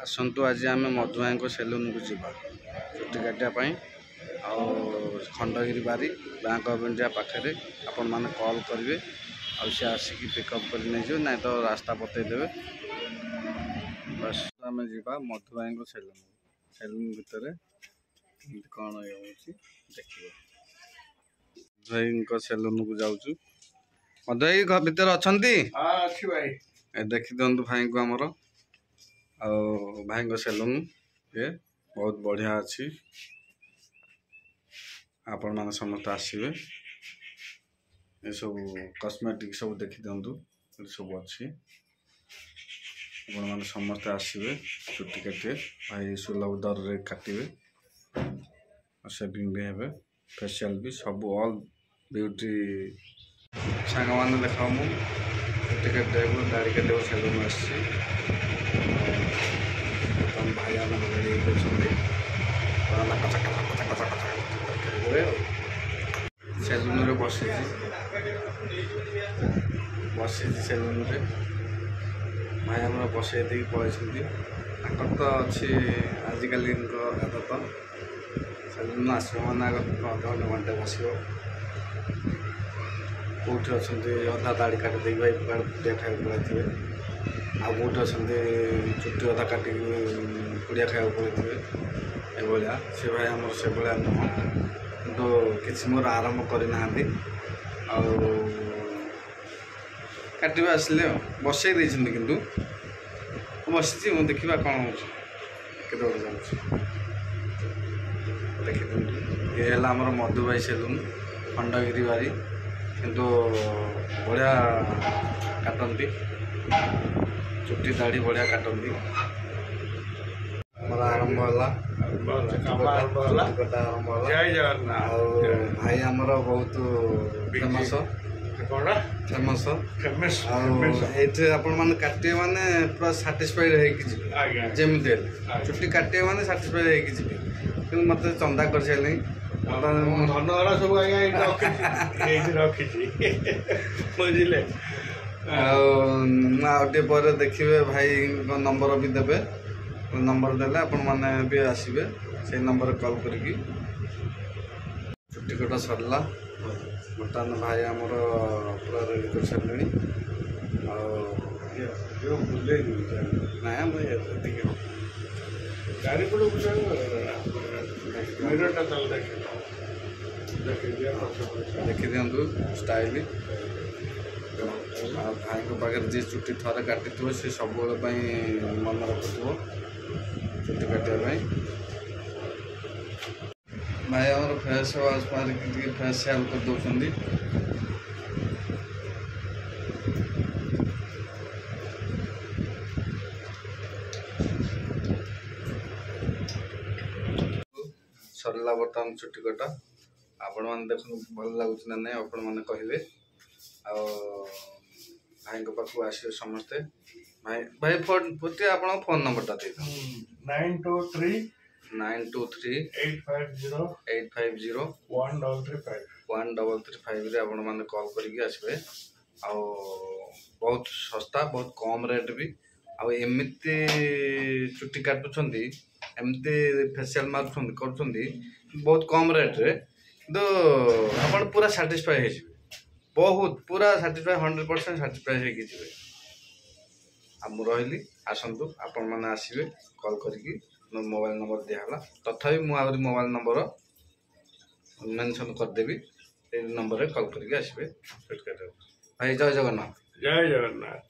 आसतु आज आम मधु भाई सेलून को जीवा चुटी काटापी खंडगिरी बारी बैंक ऑफ इंडिया पाखे आपण मैंने कॉल करेंगे सी आसिक पिकअप कर ना तो रास्ता बतईदेवे बस आम जा मधु भाई सेलून सेलून भितर कौन ये देख भाई सेलून को जाऊँ मधु भाई घर भितर अच्छा देखी दिखाँ भाई को आमर भाई सेलून ये बहुत बढ़िया अच्छी आपण मैंने समस्त आसवे ये सब कॉस्मेटिक सब देखी दिंतु सब अच्छी आपण मैंने समस्त आसवे चुटी काटे भाई सुलभ दर रे काटे सेविंग भी हे फेशियल भी सब ऑल ब्यूटी सांग मैंने देखा मु चुटी काटे दाढ़ी काटे सेलून आसी भाई आम सेलून रे बसी सेलून रे भाई आम बसई दे पलि तो अच्छी आजिकल आदत सेलून आसो मैंने अधघंटे घंटे बस कौट अच्छा अधा दाढ़ी काटी दे भाई पुड़िया खाया पड़े आउट अच्छा चुटी अधा काटिक पुड़िया खाया पड़े एभलिया से भाई आम से भाया नुह कि किसी मोर आरंभ करना काटे आसिले बसई किंतु बसी देखा कौन हो देखी ये है आमर मधु भाई सेलून खंडगिरी बारी किंतु बढ़िया काटती चुटी दाढ़ी बढ़िया काटती आरंभ भाई आमर बहुत फेमस फेमस ये आपण मैंने काटे मैंने पूरा साटिस्फाइड जमी चुटी काटे मैंने साटिस्फाइड कि मत चंदा कर सारे धनहरा सब बुझे आउटे देखिए भाई नंबर भी देवे नंबर देले आपण मैंने भी आसवे से नंबर कॉल करके चुटी कटा सरला बर्तमान भाई आमर पूरा रेडी कर सारे गाड़ी पड़े देखी दिंतु स्टाइल भाई पाखे जी चुटी थरे काटी सी सब मन रखुव चुटी काटापी भाई आम फेस वाश मारिक फेसियाल कर दौरान सरला बर्तमान चुटी कटा आपण मैंने देख भल लगुच ना नहीं आपण मैंने कहले भाई पाखु आसवे समस्ते भाई भाई फोन आप फोन नंबर टा दे 923-850-133 रे आपण मैंने कॉल करके आसवे बहुत सस्ता बहुत कम रेट भी एमती चुटी काटुंट एमती फेसियाल मार्च कर बहुत कम रेट रे तो आप पूरा साटिस्फाई हो बहुत पूरा साटिस्फाई 100% साटिस्फाई होगी रही आसतु आपण मैंने आसवे कॉल करके मोबाइल नंबर दिहला तथापि मुझे मोबाइल नंबर मेंशन करदेवी नंबर कॉल करके आसवे भाई जय जगन्नाथ। जय जगन्नाथ।